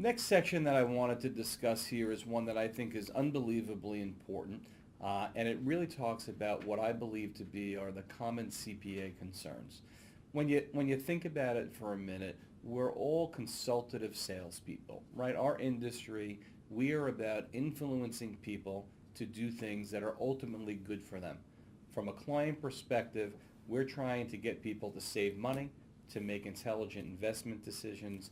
Next section that I wanted to discuss here is one that I think is unbelievably important, and it really talks about what I believe to be are the common CPA concerns. When you think about it for a minute, we're all consultative salespeople, right? Our industry, we are about influencing people to do things that are ultimately good for them. From a client perspective, we're trying to get people to save money, to make intelligent investment decisions,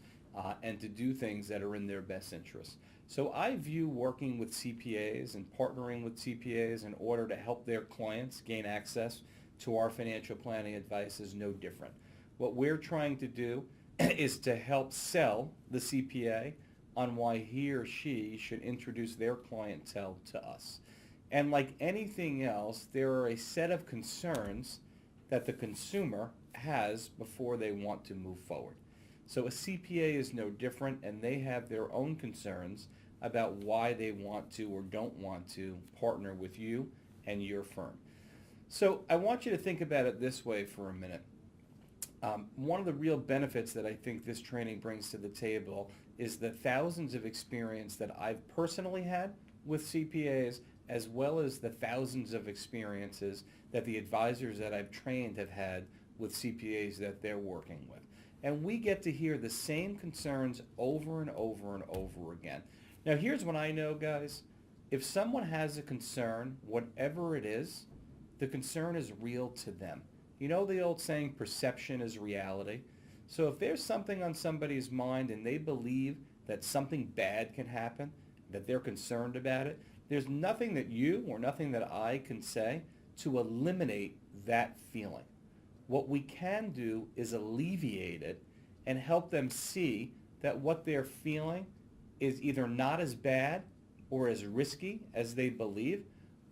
and to do things that are in their best interest. So I view working with CPAs and partnering with CPAs in order to help their clients gain access to our financial planning advice is no different. What we're trying to do is to help sell the CPA on why he or she should introduce their clientele to us. And like anything else, there are a set of concerns that the consumer has before they want to move forward. So a CPA is no different, and they have their own concerns about why they want to or don't want to partner with you and your firm. So I want you to think about it this way for a minute. One of the real benefits that I think this training brings to the table is the thousands of experience that I've personally had with CPAs, as well as the thousands of experiences that the advisors that I've trained have had with CPAs that they're working with. And we get to hear the same concerns over and over and over again. Now, here's what I know, guys. If someone has a concern, whatever it is, the concern is real to them. You know the old saying, perception is reality? So if there's something on somebody's mind and they believe that something bad can happen, that they're concerned about it, there's nothing that you or nothing that I can say to eliminate that feeling. What we can do is alleviate it and help them see that what they're feeling is either not as bad or as risky as they believe,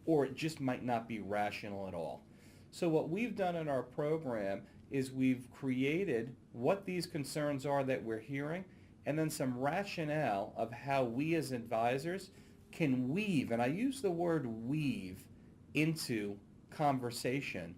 or it just might not be rational at all. So what we've done in our program is we've created what these concerns are that we're hearing, and then some rationale of how we as advisors can weave, and I use the word weave, into conversation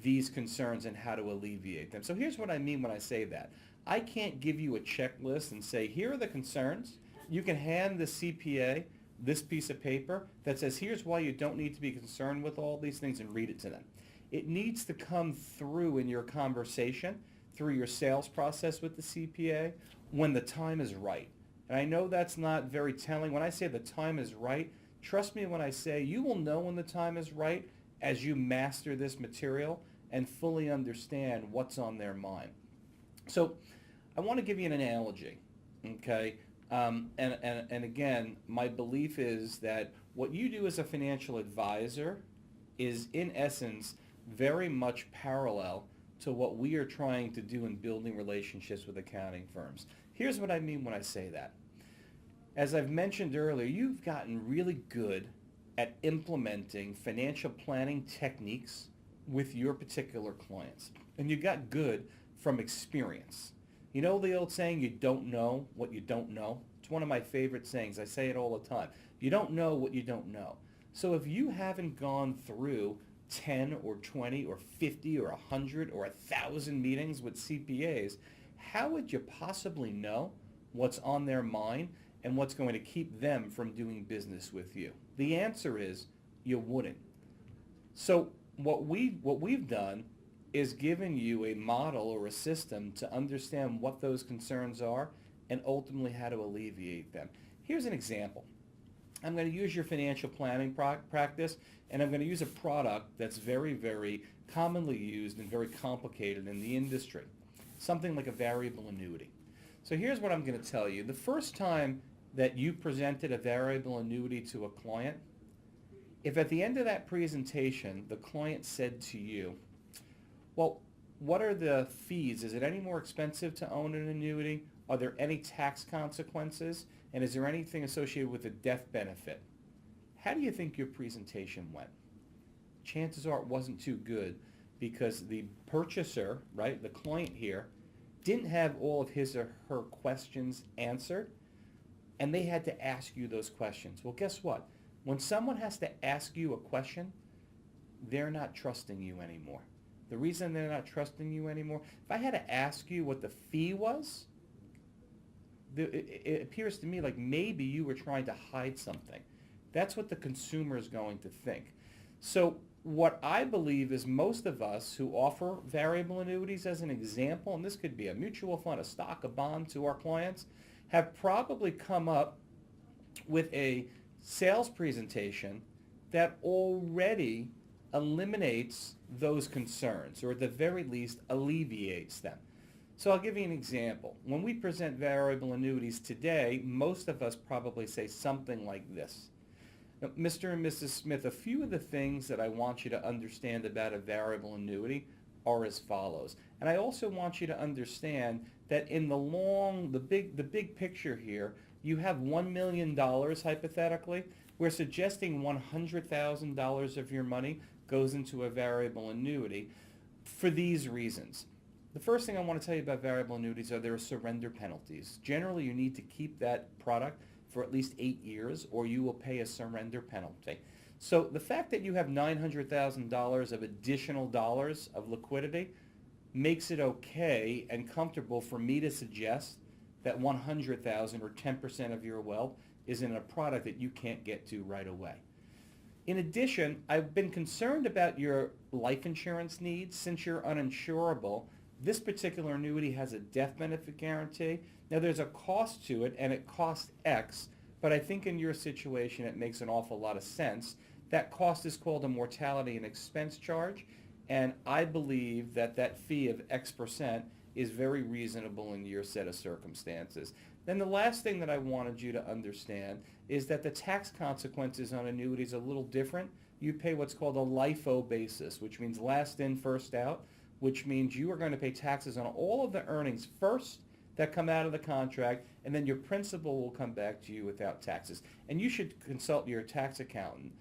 these concerns and how to alleviate them. So here's what I mean when I say that. I can't give you a checklist and say, here are the concerns. You can hand the CPA this piece of paper that says, here's why you don't need to be concerned with all these things, and read it to them. It needs to come through in your conversation, through your sales process with the CPA, when the time is right. And I know that's not very telling. When I say the time is right, trust me when I say you will know when the time is right as you master this material and fully understand what's on their mind. So I want to give you an analogy, okay? And again, my belief is that what you do as a financial advisor is in essence very much parallel to what we are trying to do in building relationships with accounting firms. Here's what I mean when I say that. As I've mentioned earlier, you've gotten really good at implementing financial planning techniques with your particular clients. And you got good from experience. You know the old saying, you don't know what you don't know? It's one of my favorite sayings. I say it all the time. You don't know what you don't know. So if you haven't gone through 10 or 20 or 50 or 100 or 1,000 meetings with CPAs, how would you possibly know what's on their mind and what's going to keep them from doing business with you? The answer is you wouldn't. So what we've done is given you a model or a system to understand what those concerns are and ultimately how to alleviate them. Here's an example. I'm going to use your financial planning practice, and I'm going to use a product that's very, very commonly used and very complicated in the industry, something like a variable annuity. So here's what I'm going to tell you. The first time that you presented a variable annuity to a client, if at the end of that presentation the client said to you, well, what are the fees? Is it any more expensive to own an annuity? Are there any tax consequences? And is there anything associated with a death benefit? How do you think your presentation went? Chances are it wasn't too good because the purchaser, right, the client here, didn't have all of his or her questions answered, and they had to ask you those questions. Well, guess what? When someone has to ask you a question, they're not trusting you anymore. The reason they're not trusting you anymore, if I had to ask you what the fee was, it appears to me like maybe you were trying to hide something. That's what the consumer is going to think. So what I believe is most of us who offer variable annuities as an example, and this could be a mutual fund, a stock, a bond to our clients, have probably come up with a sales presentation that already eliminates those concerns, or at the very least alleviates them. So I'll give you an example. When we present variable annuities today, most of us probably say something like this. Now, Mr. and Mrs. Smith, a few of the things that I want you to understand about a variable annuity are as follows. And I also want you to understand that in the big picture here, you have $1 million hypothetically. We're suggesting $100,000 of your money goes into a variable annuity for these reasons. The first thing I want to tell you about variable annuities are there are surrender penalties. Generally, you need to keep that product for at least 8 years or you will pay a surrender penalty. So the fact that you have $900,000 of additional dollars of liquidity makes it okay and comfortable for me to suggest that $100,000 or 10% of your wealth is in a product that you can't get to right away. In addition, I've been concerned about your life insurance needs. Since you're uninsurable, this particular annuity has a death benefit guarantee. Now there's a cost to it and it costs X, but I think in your situation it makes an awful lot of sense. That cost is called a mortality and expense charge, and I believe that that fee of X% is very reasonable in your set of circumstances. Then the last thing that I wanted you to understand is that the tax consequences on annuities are a little different. You pay what's called a LIFO basis, which means last in, first out, which means you are going to pay taxes on all of the earnings first that come out of the contract, and then your principal will come back to you without taxes. And you should consult your tax accountant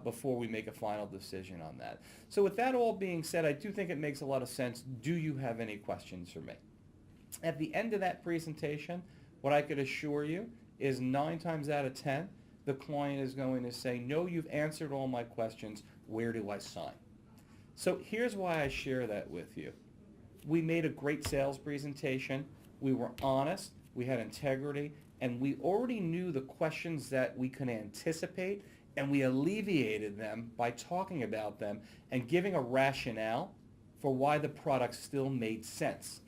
before we make a final decision on that. So with that all being said, I do think it makes a lot of sense. Do you have any questions for me? At the end of that presentation, what I could assure you is 9 times out of 10, the client is going to say, no, you've answered all my questions. Where do I sign? So here's why I share that with you. We made a great sales presentation. We were honest. We had integrity. And we already knew the questions that we could anticipate, and we alleviated them by talking about them and giving a rationale for why the product still made sense.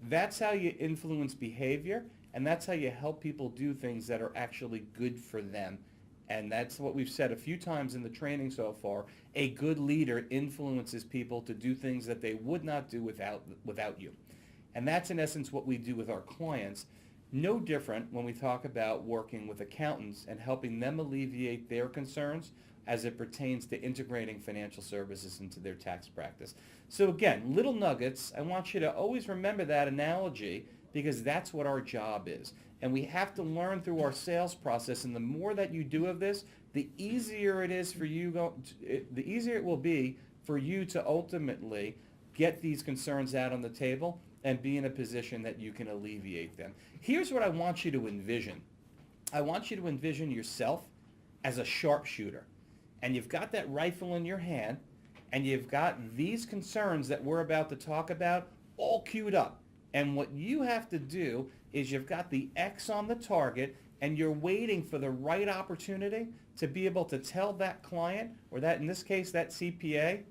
That's how you influence behavior, and that's how you help people do things that are actually good for them. And that's what we've said a few times in the training so far. A good leader influences people to do things that they would not do without you. And that's in essence what we do with our clients. No different when we talk about working with accountants and helping them alleviate their concerns as it pertains to integrating financial services into their tax practice. So again, little nuggets. I want you to always remember that analogy because that's what our job is. And we have to learn through our sales process, and the more that you do of this, the easier it is for you, the easier it will be for you to ultimately get these concerns out on the table and be in a position that you can alleviate them. Here's what I want you to envision. I want you to envision yourself as a sharpshooter, and you've got that rifle in your hand, and you've got these concerns that we're about to talk about all queued up. And what you have to do is you've got the X on the target, and you're waiting for the right opportunity to be able to tell that client, or that in this case that CPA,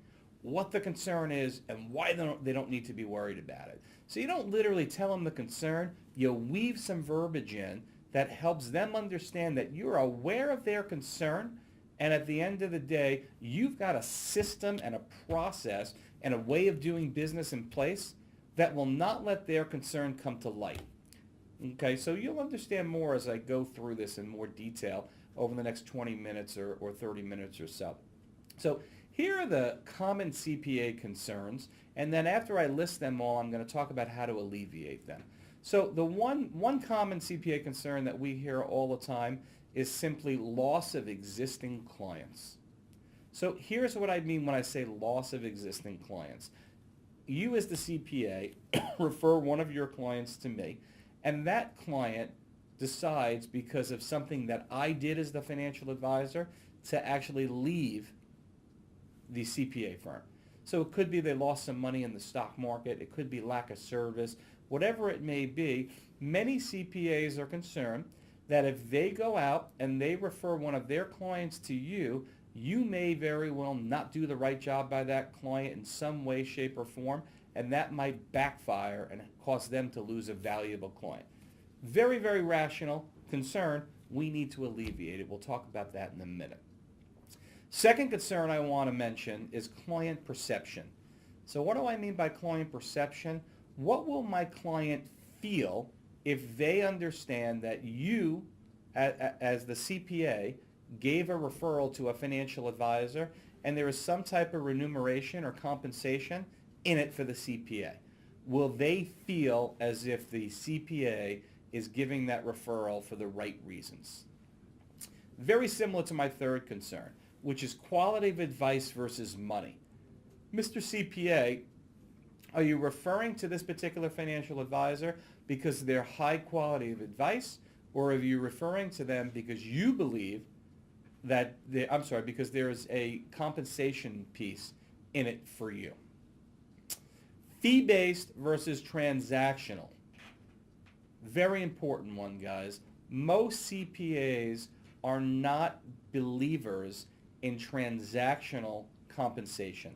what the concern is and why they don't need to be worried about it. So you don't literally tell them the concern, you weave some verbiage in that helps them understand that you're aware of their concern, and at the end of the day, you've got a system and a process and a way of doing business in place that will not let their concern come to light. Okay, so you'll understand more as I go through this in more detail over the next 20 minutes or 30 minutes or so. So here are the common CPA concerns, and then after I list them all, I'm going to talk about how to alleviate them. So the one common CPA concern that we hear all the time is simply loss of existing clients. So here's what I mean when I say loss of existing clients. You as the CPA refer one of your clients to me, and that client decides because of something that I did as the financial advisor to actually leave the CPA firm. So it could be they lost some money in the stock market. It could be lack of service. whatever it may be, many CPAs are concerned that if they go out and they refer one of their clients to you, you may very well not do the right job by that client in some way, shape, or form, and that might backfire and cause them to lose a valuable client. Very, very rational concern. We need to alleviate it. We'll talk about that in a minute. Second concern I want to mention is client perception. So what do I mean by client perception? What will my client feel if they understand that you, as the CPA, gave a referral to a financial advisor and there is some type of remuneration or compensation in it for the CPA? Will they feel as if the CPA is giving that referral for the right reasons? Very similar to my third concern, which is quality of advice versus money. Mr. CPA, are you referring to this particular financial advisor because of their high quality of advice, or are you referring to them because you believe that because there's a compensation piece in it for you? Fee-based versus transactional. Very important one, guys. Most CPAs are not believers in transactional compensation.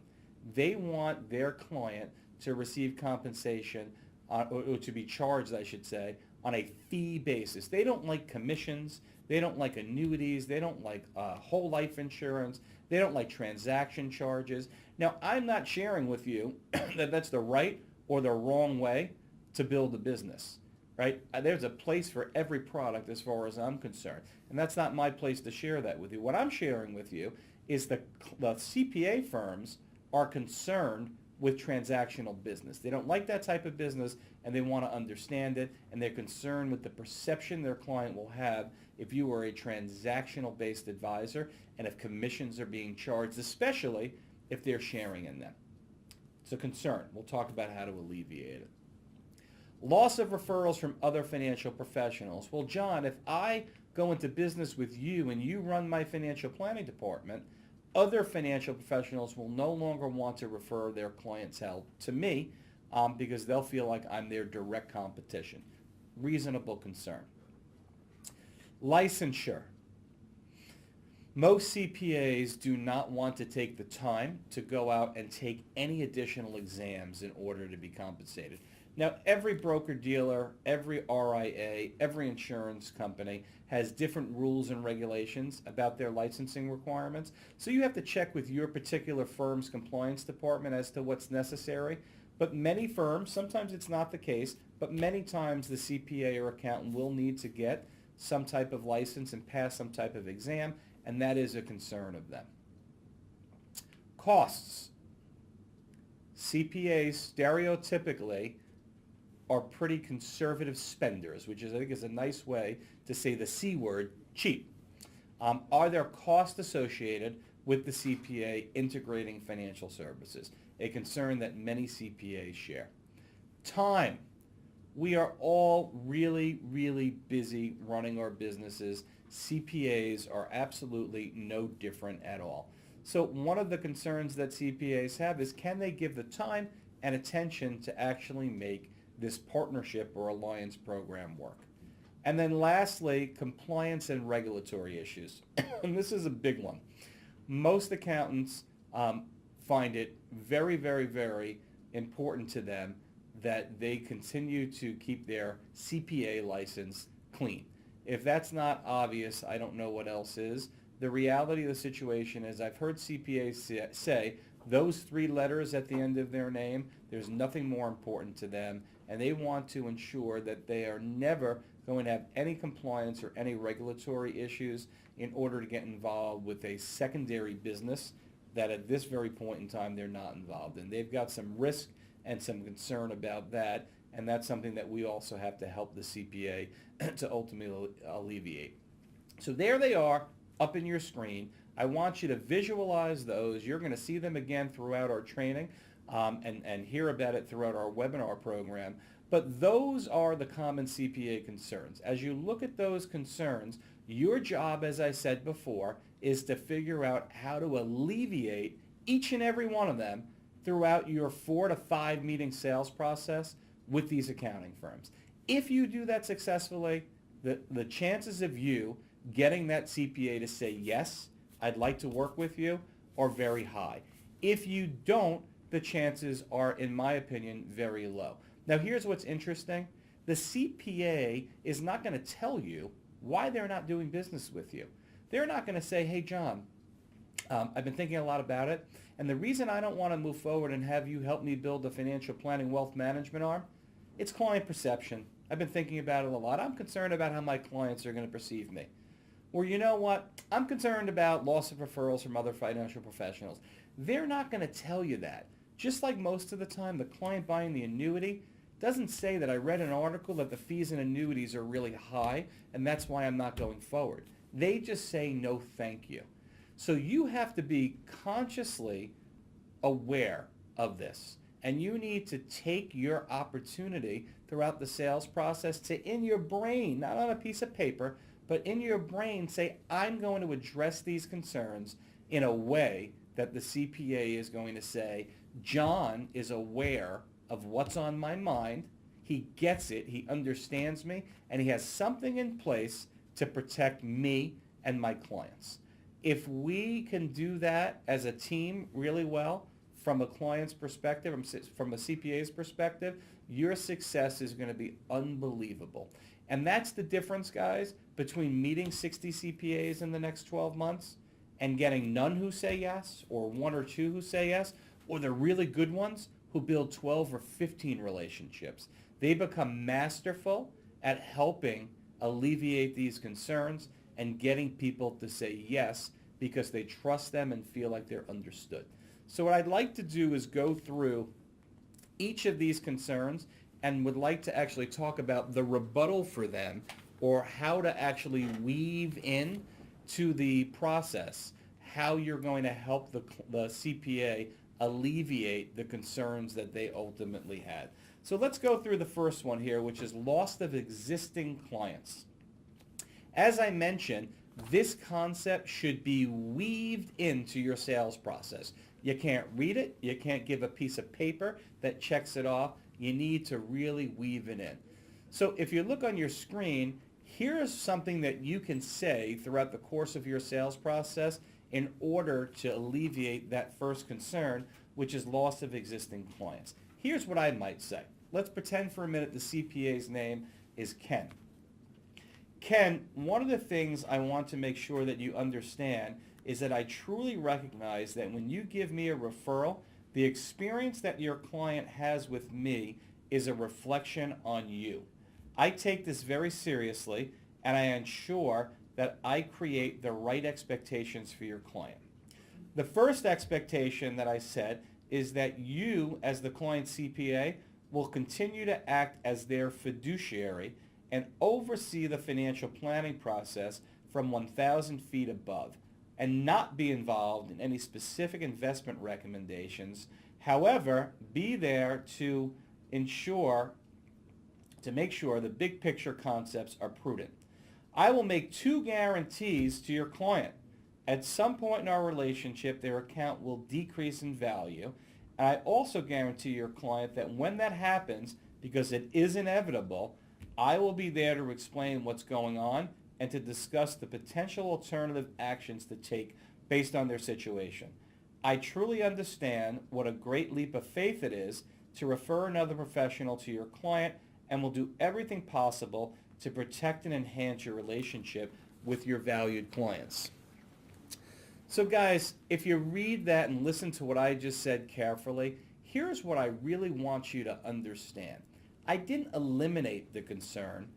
They want their client to receive compensation, or to be charged, I should say, on a fee basis. They don't like commissions. They don't like annuities. They don't like whole life insurance. They don't like transaction charges. Now, I'm not sharing with you that that's the right or the wrong way to build a business, right? There's a place for every product as far as I'm concerned, and that's not my place to share that with you. What I'm sharing with you is the CPA firms are concerned with transactional business. They don't like that type of business, and they want to understand it, and they're concerned with the perception their client will have if you are a transactional-based advisor and if commissions are being charged, especially if they're sharing in them. It's a concern. We'll talk about how to alleviate it. Loss of referrals from other financial professionals. Well, John, if I go into business with you and you run my financial planning department, other financial professionals will no longer want to refer their clientele to me because they'll feel like I'm their direct competition. Reasonable concern. Licensure. Most CPAs do not want to take the time to go out and take any additional exams in order to be compensated. Now, every broker-dealer, every RIA, every insurance company has different rules and regulations about their licensing requirements. So you have to check with your particular firm's compliance department as to what's necessary. But many firms, sometimes it's not the case, but many times the CPA or accountant will need to get some type of license and pass some type of exam, and that is a concern of them. Costs. CPAs stereotypically are pretty conservative spenders, which is, I think, is a nice way to say the C word, cheap. Are there costs associated with the CPA integrating financial services? A concern that many CPAs share. Time. We are all really, really busy running our businesses. CPAs are absolutely no different at all. So one of the concerns that CPAs have is, can they give the time and attention to actually make this partnership or alliance program work? And then lastly, compliance and regulatory issues. And this is a big one. Most accountants find it very, very, very important to them that they continue to keep their CPA license clean. If that's not obvious, I don't know what else is. The reality of the situation is, I've heard CPAs say those 3 letters at the end of their name, there's nothing more important to them, and they want to ensure that they are never going to have any compliance or any regulatory issues in order to get involved with a secondary business that at this very point in time they're not involved in. They've got some risk and some concern about that, and that's something that we also have to help the CPA to ultimately alleviate. So there they are up in your screen. I want you to visualize those. You're going to see them again throughout our training and hear about it throughout our webinar program. But those are the common CPA concerns. As you look at those concerns, your job, as I said before, is to figure out how to alleviate each and every one of them throughout your 4 to 5 meeting sales process with these accounting firms. If you do that successfully, the chances of you getting that CPA to say, yes, I'd like to work with you, are very high. If you don't, the chances are, in my opinion, very low. Now, here's what's interesting. The CPA is not going to tell you why they're not doing business with you. They're not going to say, hey, John, I've been thinking a lot about it, and the reason I don't want to move forward and have you help me build a financial planning wealth management arm, it's client perception. I've been thinking about it a lot. I'm concerned about how my clients are going to perceive me. Or you know what? I'm concerned about loss of referrals from other financial professionals. They're not going to tell you that. Just like most of the time, the client buying the annuity doesn't say that I read an article that the fees in annuities are really high and that's why I'm not going forward. They just say no thank you. So you have to be consciously aware of this, and you need to take your opportunity throughout the sales process to, in your brain, not on a piece of paper, but in your brain, say, I'm going to address these concerns in a way that the CPA is going to say, John is aware of what's on my mind, he gets it, he understands me, and he has something in place to protect me and my clients. If we can do that as a team really well, from a client's perspective, from a CPA's perspective, your success is going to be unbelievable. And that's the difference, guys, between meeting 60 CPAs in the next 12 months and getting none who say yes, or one or two who say yes, or the really good ones who build 12 or 15 relationships. They become masterful at helping alleviate these concerns and getting people to say yes because they trust them and feel like they're understood. So what I'd like to do is go through each of these concerns and would like to actually talk about the rebuttal for them, or how to actually weave in to the process, how you're going to help the CPA alleviate the concerns that they ultimately had. So let's go through the first one here, which is loss of existing clients. As I mentioned, this concept should be weaved into your sales process. You can't read it. You can't give a piece of paper that checks it off. You need to really weave it in. So if you look on your screen, here's something that you can say throughout the course of your sales process in order to alleviate that first concern, which is loss of existing clients. Here's what I might say. Let's pretend for a minute the CPA's name is Ken. Ken, one of the things I want to make sure that you understand is that I truly recognize that when you give me a referral, the experience that your client has with me is a reflection on you. I take this very seriously, and I ensure that I create the right expectations for your client. The first expectation that I set is that you, as the client CPA, will continue to act as their fiduciary and oversee the financial planning process from 1,000 feet above, and not be involved in any specific investment recommendations. However, be there to make sure the big picture concepts are prudent. I will make two guarantees to your client. At some point in our relationship, their account will decrease in value. And I also guarantee your client that when that happens, because it is inevitable, I will be there to explain what's going on and to discuss the potential alternative actions to take based on their situation. I truly understand what a great leap of faith it is to refer another professional to your client, and will do everything possible to protect and enhance your relationship with your valued clients. So guys, if you read that and listen to what I just said carefully, here's what I really want you to understand. I didn't eliminate the concern,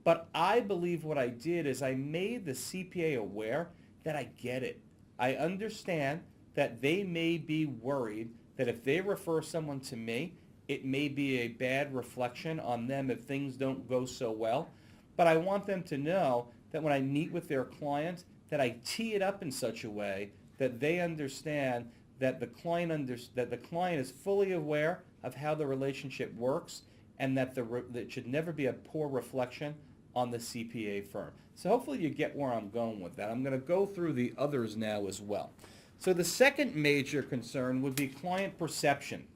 but I believe what I did is I made the CPA aware that I get it. I understand that they may be worried that if they refer someone to me, it may be a bad reflection on them if things don't go so well. But I want them to know that when I meet with their client, that I tee it up in such a way that they understand that the client is fully aware of how the relationship works, and that it should never be a poor reflection on the CPA firm. So hopefully you get where I'm going with that. I'm going to go through the others now as well. So the second major concern would be client perception.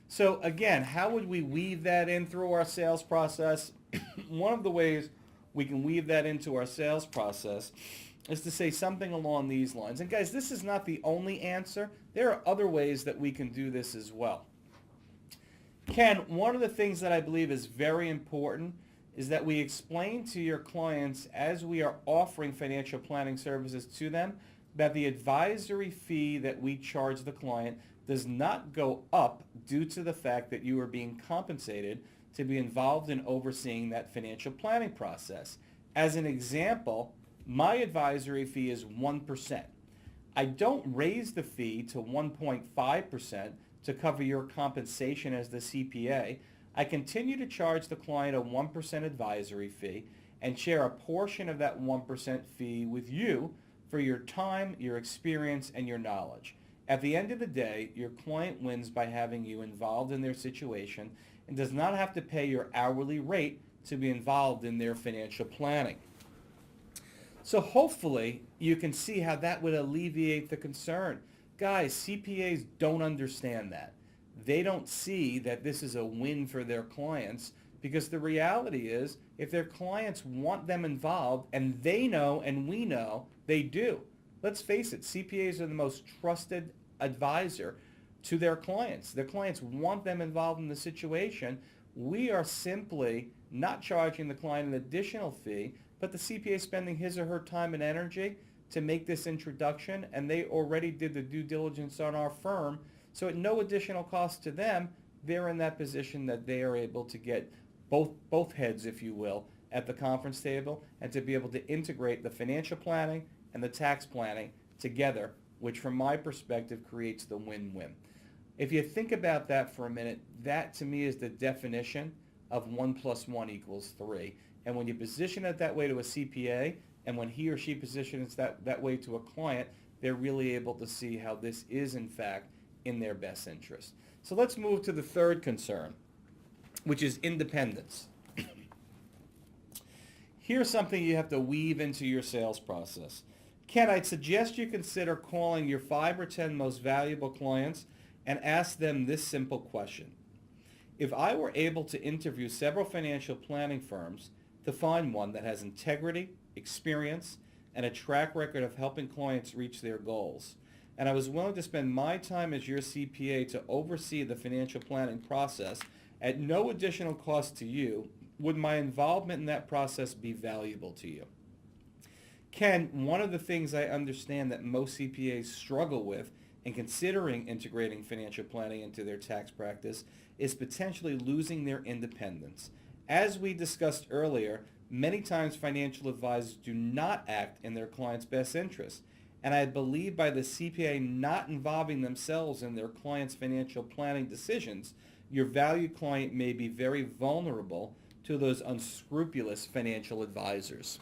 So again, how would we weave that in through our sales process? One of the ways we can weave that into our sales process is to say something along these lines. And guys, this is not the only answer. There are other ways that we can do this as well. Ken, one of the things that I believe is very important is that we explain to your clients as we are offering financial planning services to them that the advisory fee that we charge the client does not go up due to the fact that you are being compensated to be involved in overseeing that financial planning process. As an example, my advisory fee is 1%. I don't raise the fee to 1.5% to cover your compensation as the CPA. I continue to charge the client a 1% advisory fee and share a portion of that 1% fee with you for your time, your experience, and your knowledge. At the end of the day, your client wins by having you involved in their situation and does not have to pay your hourly rate to be involved in their financial planning. So hopefully you can see how that would alleviate the concern. Guys, CPAs don't understand that. They don't see that this is a win for their clients because the reality is if their clients want them involved and they know and we know they do. Let's face it, CPAs are the most trusted advisor to their clients. Their clients want them involved in the situation. We are simply not charging the client an additional fee, but the CPA spending his or her time and energy to make this introduction, and they already did the due diligence on our firm. So at no additional cost to them, they're in that position that they are able to get both heads, if you will, at the conference table and to be able to integrate the financial planning and the tax planning together, which from my perspective creates the win-win. If you think about that for a minute, that to me is the definition of 1 + 1 = 3. And when you position it that way to a CPA, and when he or she positions that way to a client, they're really able to see how this is in fact in their best interest. So let's move to the third concern, which is independence. Here's something you have to weave into your sales process. Ken, I'd suggest you consider calling your 5 or 10 most valuable clients and ask them this simple question. If I were able to interview several financial planning firms to find one that has integrity, experience, and a track record of helping clients reach their goals, and I was willing to spend my time as your CPA to oversee the financial planning process at no additional cost to you, would my involvement in that process be valuable to you? Ken, one of the things I understand that most CPAs struggle with in considering integrating financial planning into their tax practice is potentially losing their independence. As we discussed earlier, many times financial advisors do not act in their client's best interest. And I believe by the CPA not involving themselves in their client's financial planning decisions, your valued client may be very vulnerable to those unscrupulous financial advisors.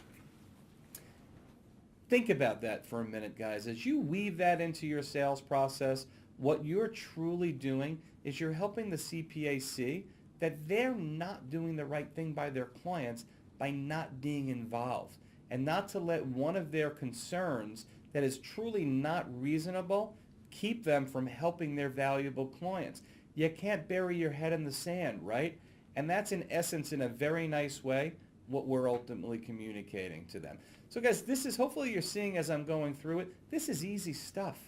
Think about that for a minute, guys. As you weave that into your sales process, what you're truly doing is you're helping the CPA see that they're not doing the right thing by their clients by not being involved, and not to let one of their concerns that is truly not reasonable keep them from helping their valuable clients. You can't bury your head in the sand, right? And that's in essence, in a very nice way, what we're ultimately communicating to them. So guys, this is, hopefully you're seeing as I'm going through it, this is easy stuff.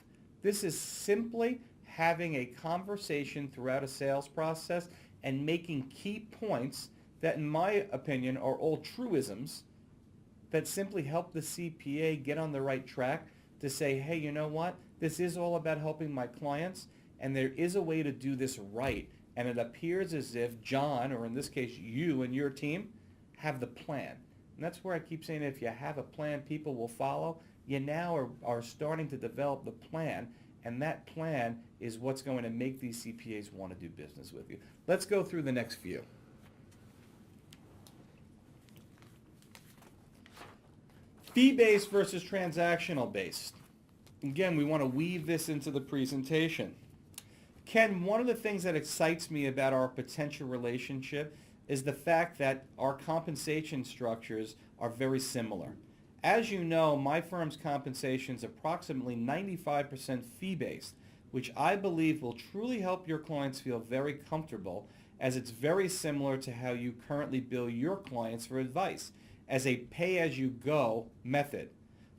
This is simply having a conversation throughout a sales process and making key points that in my opinion are all truisms that simply help the CPA get on the right track to say, hey, you know what? This is all about helping my clients, and there is a way to do this right. And it appears as if John, or in this case you and your team, have the plan. And that's where I keep saying if you have a plan, people will follow. You now are starting to develop the plan, and that plan is what's going to make these CPAs want to do business with you. Let's go through the next few. Fee-based versus transactional-based. Again, we want to weave this into the presentation. Ken, one of the things that excites me about our potential relationship is the fact that our compensation structures are very similar. As you know, my firm's compensation is approximately 95% fee-based, which I believe will truly help your clients feel very comfortable, as it's very similar to how you currently bill your clients for advice, as a pay-as-you-go method.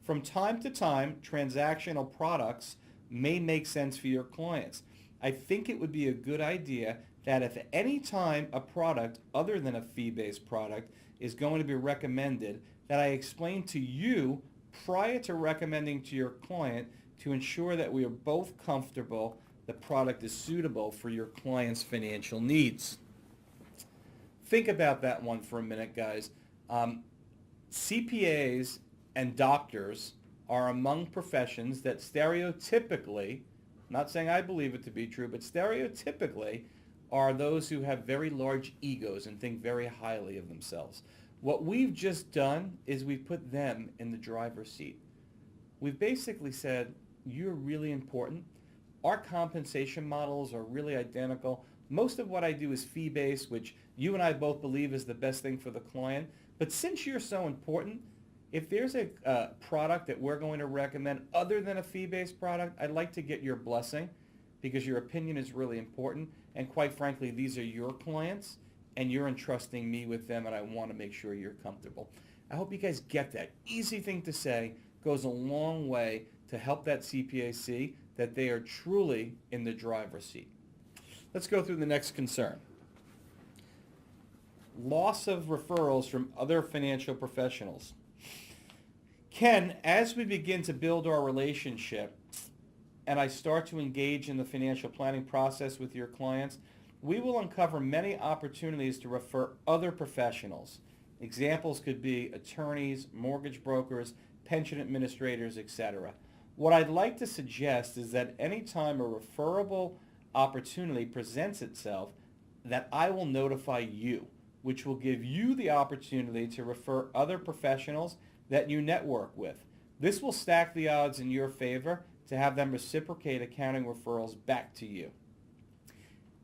From time to time, transactional products may make sense for your clients. I think it would be a good idea that if at any time a product other than a fee-based product is going to be recommended, that I explain to you prior to recommending to your client to ensure that we are both comfortable the product is suitable for your client's financial needs. Think about that one for a minute, guys. CPAs and doctors are among professions that stereotypically, not saying I believe it to be true, but stereotypically are those who have very large egos and think very highly of themselves. What we've just done is we've put them in the driver's seat. We've basically said, you're really important. Our compensation models are really identical. Most of what I do is fee-based, which you and I both believe is the best thing for the client. But since you're so important, if there's a product that we're going to recommend other than a fee-based product, I'd like to get your blessing, because your opinion is really important. And quite frankly, these are your clients, and you're entrusting me with them, and I want to make sure you're comfortable. I hope you guys get that. Easy thing to say, goes a long way to help that CPA see that they are truly in the driver's seat. Let's go through the next concern. Loss of referrals from other financial professionals. Ken, as we begin to build our relationship and I start to engage in the financial planning process with your clients, we will uncover many opportunities to refer other professionals. Examples could be attorneys, mortgage brokers, pension administrators, etc. What I'd like to suggest is that anytime a referable opportunity presents itself, that I will notify you, which will give you the opportunity to refer other professionals that you network with. This will stack the odds in your favor to have them reciprocate accounting referrals back to you.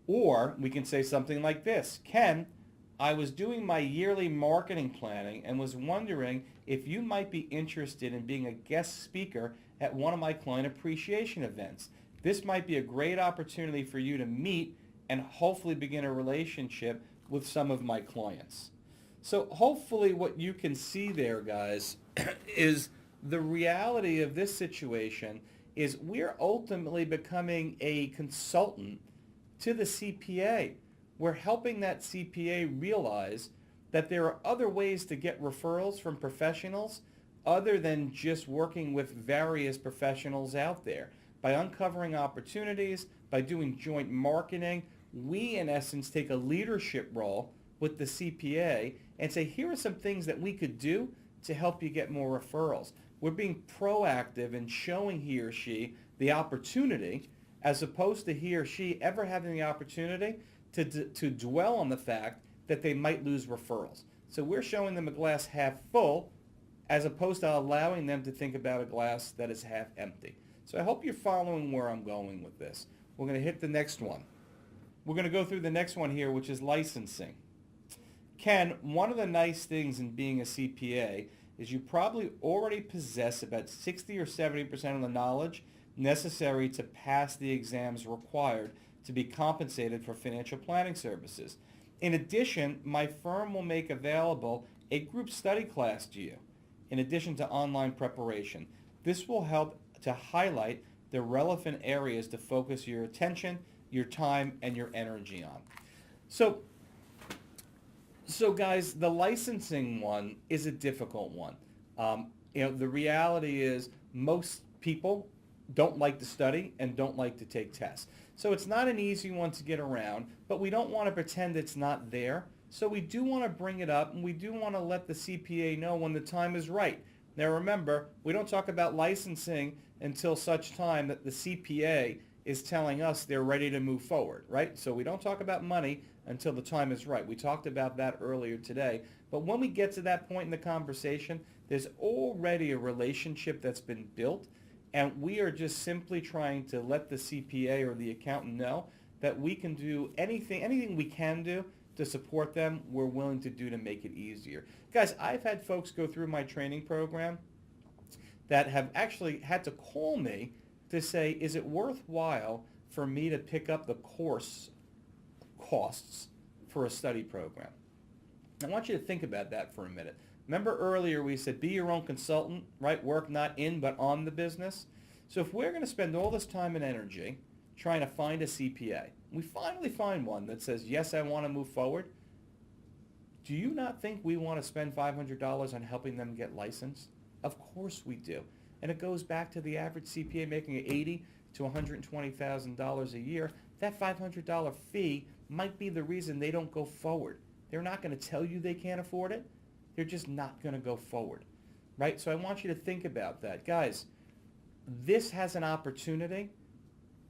Or we can say something like this: Ken, I was doing my yearly marketing planning and was wondering if you might be interested in being a guest speaker at one of my client appreciation events. This might be a great opportunity for you to meet and hopefully begin a relationship with some of my clients. So hopefully what you can see there, guys, is the reality of this situation is we're ultimately becoming a consultant to the CPA. We're helping that CPA realize that there are other ways to get referrals from professionals other than just working with various professionals out there. By uncovering opportunities, by doing joint marketing, we in essence take a leadership role with the CPA and say, here are some things that we could do to help you get more referrals. We're being proactive in showing he or she the opportunity, as opposed to he or she ever having the opportunity to dwell on the fact that they might lose referrals. So we're showing them a glass half full as opposed to allowing them to think about a glass that is half empty. So I hope you're following where I'm going with this. We're going to hit the next one. We're going to go through the next one here, which is licensing. Ken, one of the nice things in being a CPA is you probably already possess about 60 or 70% of the knowledge necessary to pass the exams required to be compensated for financial planning services. In addition, my firm will make available a group study class to you, in addition to online preparation. This will help to highlight the relevant areas to focus your attention, your time, and your energy on. So guys, the licensing one is a difficult one. The reality is most people don't like to study and don't like to take tests. So it's not an easy one to get around, but we don't want to pretend it's not there. So we do want to bring it up, and we do want to let the CPA know when the time is right. Now remember, we don't talk about licensing until such time that the CPA is telling us they're ready to move forward, right? So we don't talk about money until the time is right. We talked about that earlier today. But when we get to that point in the conversation, there's already a relationship that's been built, and we are just simply trying to let the CPA or the accountant know that we can do anything we can do to support them, we're willing to do to make it easier. Guys, I've had folks go through my training program that have actually had to call me to say, is it worthwhile for me to pick up the course costs for a study program? I want you to think about that for a minute. Remember earlier we said be your own consultant, right? Work not in but on the business. So if we're going to spend all this time and energy trying to find a CPA, we finally find one that says, yes, I want to move forward. Do you not think we want to spend $500 on helping them get licensed? Of course we do. And it goes back to the average CPA making $80,000 to $120,000 a year. That $500 fee might be the reason they don't go forward. They're not going to tell you they can't afford it. They're just not going to go forward, right? So I want you to think about that. Guys, this has an opportunity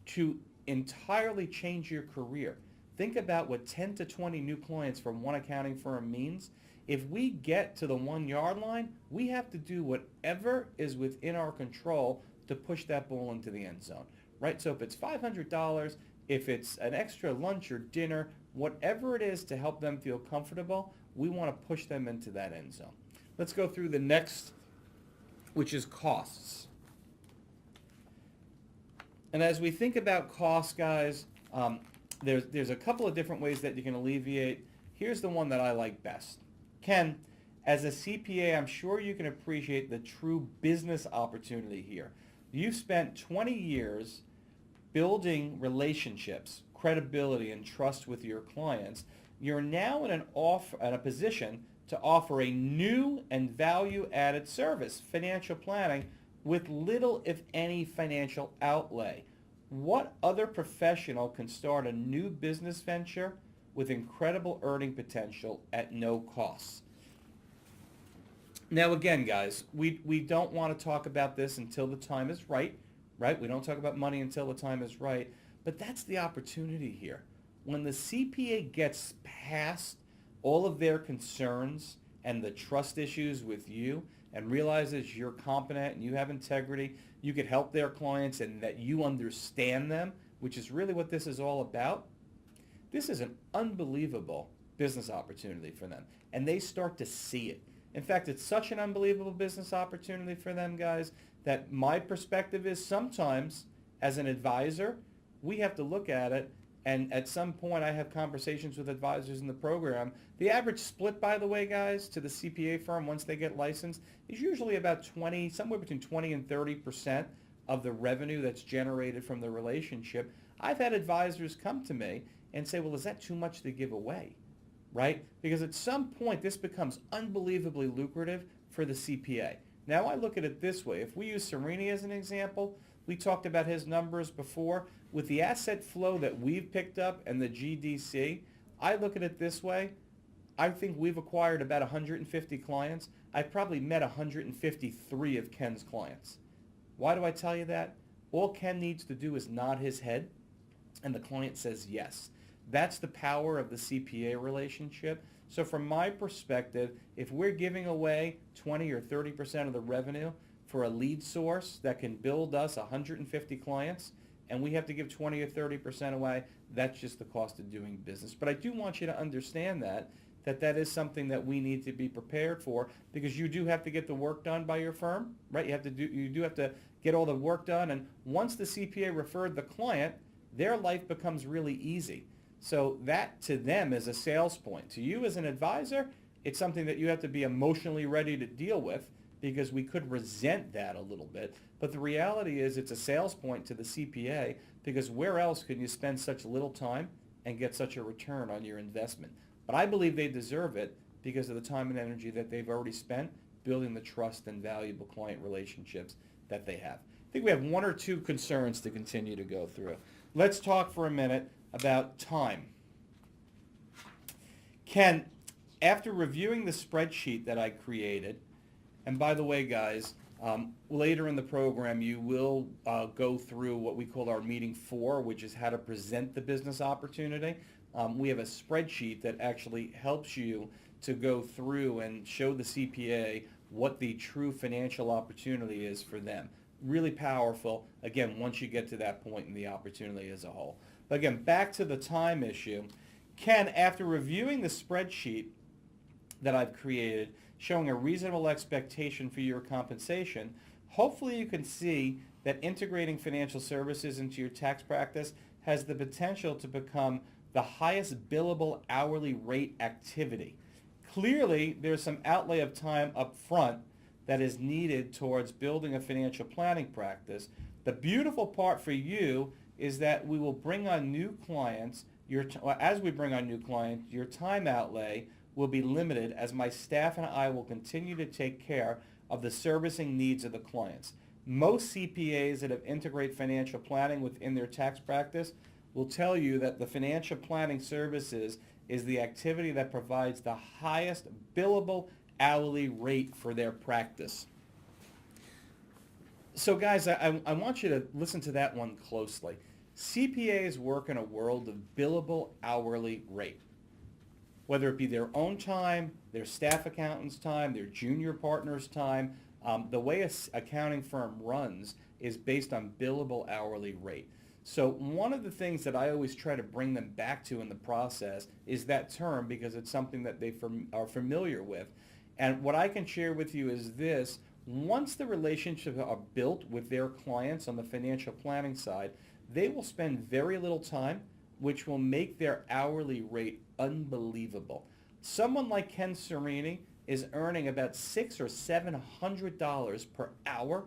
to entirely change your career. Think about what 10 to 20 new clients from one accounting firm means. If we get to the 1 yard line, we have to do whatever is within our control to push that ball into the end zone, right? So if it's $500, if it's an extra lunch or dinner, whatever it is to help them feel comfortable, we want to push them into that end zone. Let's go through the next, which is costs. And as we think about costs, guys, there's a couple of different ways that you can alleviate. Here's the one that I like best. Ken, as a CPA, I'm sure you can appreciate the true business opportunity here. You've spent 20 years building relationships, credibility, and trust with your clients. You're now in a position to offer a new and value-added service, financial planning, with little, if any, financial outlay. What other professional can start a new business venture with incredible earning potential at no cost? Now again, guys, we don't want to talk about this until the time is right? We don't talk about money until the time is right, but that's the opportunity here. When the CPA gets past all of their concerns and the trust issues with you and realizes you're competent and you have integrity, you could help their clients and that you understand them, which is really what this is all about, this is an unbelievable business opportunity for them. And they start to see it. In fact, it's such an unbelievable business opportunity for them, guys, that my perspective is sometimes as an advisor, we have to look at it, and at some point I have conversations with advisors in the program. The average split, by the way, guys, to the CPA firm once they get licensed is usually about 20, somewhere between 20 and 30% of the revenue that's generated from the relationship. I've had advisors come to me and say, well, is that too much to give away, right? Because at some point this becomes unbelievably lucrative for the CPA. Now I look at it this way. If we use Serini as an example, we talked about his numbers before. With the asset flow that we've picked up and the GDC, I look at it this way. I think we've acquired about 150 clients. I've probably met 153 of Ken's clients. Why do I tell you that? All Ken needs to do is nod his head, and the client says yes. That's the power of the CPA relationship. So from my perspective, if we're giving away 20 or 30% of the revenue for a lead source that can build us 150 clients, and we have to give 20 or 30% away, that's just the cost of doing business. But I do want you to understand that is something that we need to be prepared for, because you do have to get the work done by your firm, right? You do have to get all the work done, and once the CPA referred the client, their life becomes really easy. So that to them is a sales point. To you as an advisor, it's something that you have to be emotionally ready to deal with, because we could resent that a little bit. But the reality is it's a sales point to the CPA, because where else can you spend such little time and get such a return on your investment? But I believe they deserve it because of the time and energy that they've already spent building the trust and valuable client relationships that they have. I think we have one or two concerns to continue to go through. Let's talk for a minute about time. Ken, after reviewing the spreadsheet that I created, and by the way, guys, later in the program, you will go through what we call our meeting 4, which is how to present the business opportunity. We have a spreadsheet that actually helps you to go through and show the CPA what the true financial opportunity is for them. Really powerful, again, once you get to that point in the opportunity as a whole. But again, back to the time issue. Ken, after reviewing the spreadsheet that I've created, showing a reasonable expectation for your compensation, hopefully you can see that integrating financial services into your tax practice has the potential to become the highest billable hourly rate activity. Clearly, there's some outlay of time up front that is needed towards building a financial planning practice. The beautiful part for you is that we will bring on new clients. As we bring on new clients, your time outlay will be limited as my staff and I will continue to take care of the servicing needs of the clients. Most CPAs that have integrated financial planning within their tax practice will tell you that the financial planning services is the activity that provides the highest billable hourly rate for their practice. So guys, I want you to listen to that one closely. CPAs work in a world of billable hourly rate. Whether it be their own time, their staff accountant's time, their junior partner's time, the way an accounting firm runs is based on billable hourly rate. So one of the things that I always try to bring them back to in the process is that term, because it's something that they are familiar with. And what I can share with you is this: once the relationships are built with their clients on the financial planning side, they will spend very little time, which will make their hourly rate unbelievable. Someone like Ken Serini is earning about $600 or $700 per hour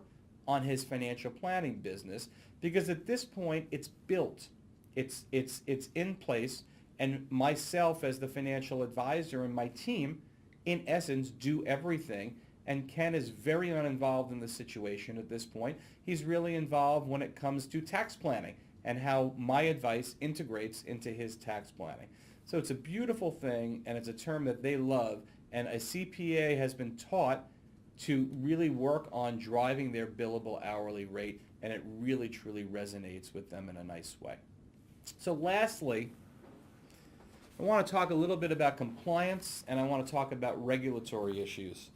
on his financial planning business, because at this point it's built, it's in place, and myself as the financial advisor and my team, in essence, do everything. And Ken is very uninvolved in the situation at this point. He's really involved when it comes to tax planning and how my advice integrates into his tax planning. So it's a beautiful thing, and it's a term that they love, and a CPA has been taught to really work on driving their billable hourly rate, and it really truly resonates with them in a nice way. So lastly, I want to talk a little bit about compliance, and I want to talk about regulatory issues.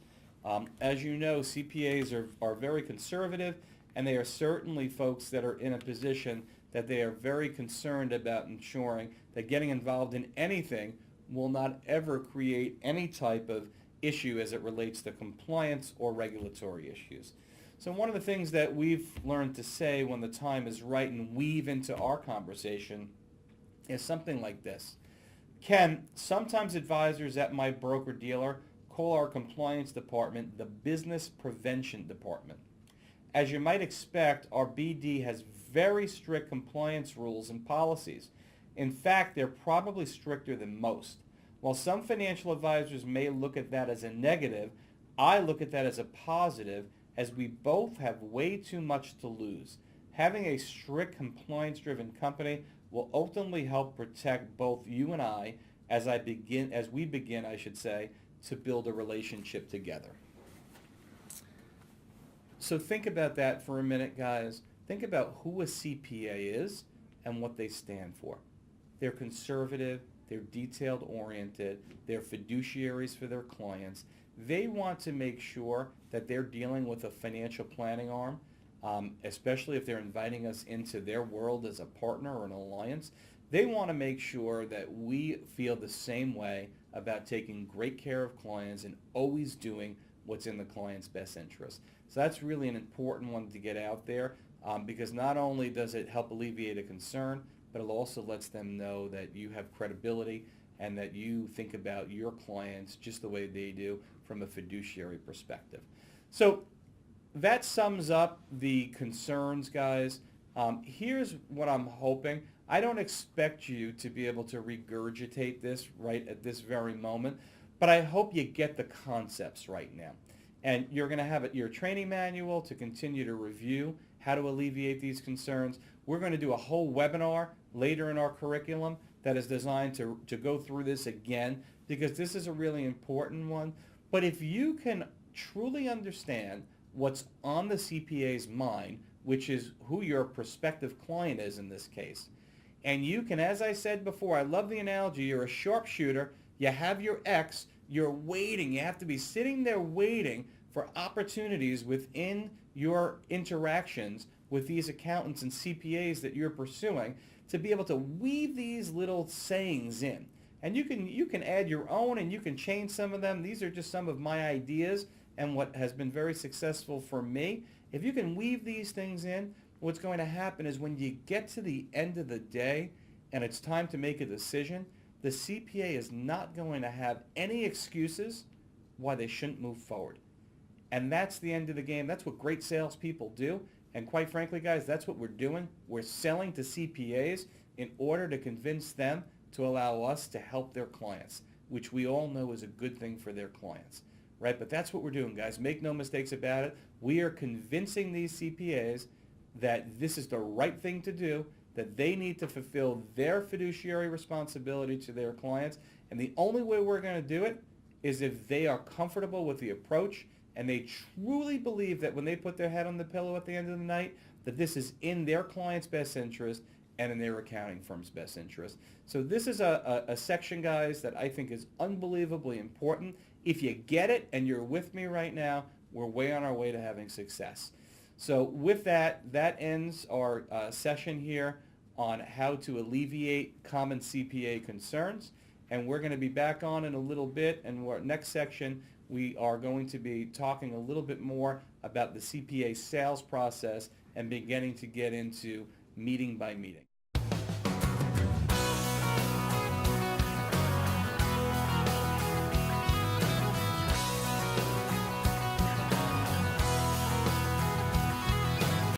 As you know, CPAs are very conservative, and they are certainly folks that are in a position that they are very concerned about ensuring that getting involved in anything will not ever create any type of issue as it relates to compliance or regulatory issues. So one of the things that we've learned to say when the time is right and weave into our conversation is something like this: Ken, sometimes advisors at my broker-dealer call our compliance department the business prevention department. As you might expect, our BD has very strict compliance rules and policies. In fact, they're probably stricter than most. While some financial advisors may look at that as a negative, I look at that as a positive, as we both have way too much to lose. Having a strict compliance-driven company will ultimately help protect both you and I as we begin, to build a relationship together. So think about that for a minute, guys. Think about who a CPA is and what they stand for. They're conservative, they're detailed-oriented, they're fiduciaries for their clients. They want to make sure that they're dealing with a financial planning arm, especially if they're inviting us into their world as a partner or an alliance. They want to make sure that we feel the same way about taking great care of clients and always doing what's in the client's best interest. So that's really an important one to get out there, because not only does it help alleviate a concern, but it also lets them know that you have credibility and that you think about your clients just the way they do from a fiduciary perspective. So that sums up the concerns, guys. Here's what I'm hoping. I don't expect you to be able to regurgitate this right at this very moment, but I hope you get the concepts right now. And you're going to have your training manual to continue to review how to alleviate these concerns. We're going to do a whole webinar later in our curriculum that is designed to go through this again, because this is a really important one. But if you can truly understand what's on the CPA's mind, which is who your prospective client is in this case, and you can, as I said before, I love the analogy, you're a sharpshooter, you have your X, you're waiting, you have to be sitting there waiting for opportunities within your interactions with these accountants and CPAs that you're pursuing to be able to weave these little sayings in. And you can add your own, and you can change some of them. These are just some of my ideas and what has been very successful for me. If you can weave these things in, what's going to happen is when you get to the end of the day and it's time to make a decision, the CPA is not going to have any excuses why they shouldn't move forward. And that's the end of the game. That's what great salespeople do. And quite frankly, guys, that's what we're doing. We're selling to CPAs in order to convince them to allow us to help their clients, which we all know is a good thing for their clients, right? But that's what we're doing, guys. Make no mistakes about it. We are convincing these CPAs that this is the right thing to do, that they need to fulfill their fiduciary responsibility to their clients. And the only way we're going to do it is if they are comfortable with the approach and they truly believe that when they put their head on the pillow at the end of the night, that this is in their client's best interest and in their accounting firm's best interest. So this is a section, guys, that I think is unbelievably important. If you get it and you're with me right now, we're way on our way to having success. So with that, that ends our session here on how to alleviate common CPA concerns. And we're going to be back on in a little bit. And our next section, we are going to be talking a little bit more about the CPA sales process and beginning to get into meeting by meeting.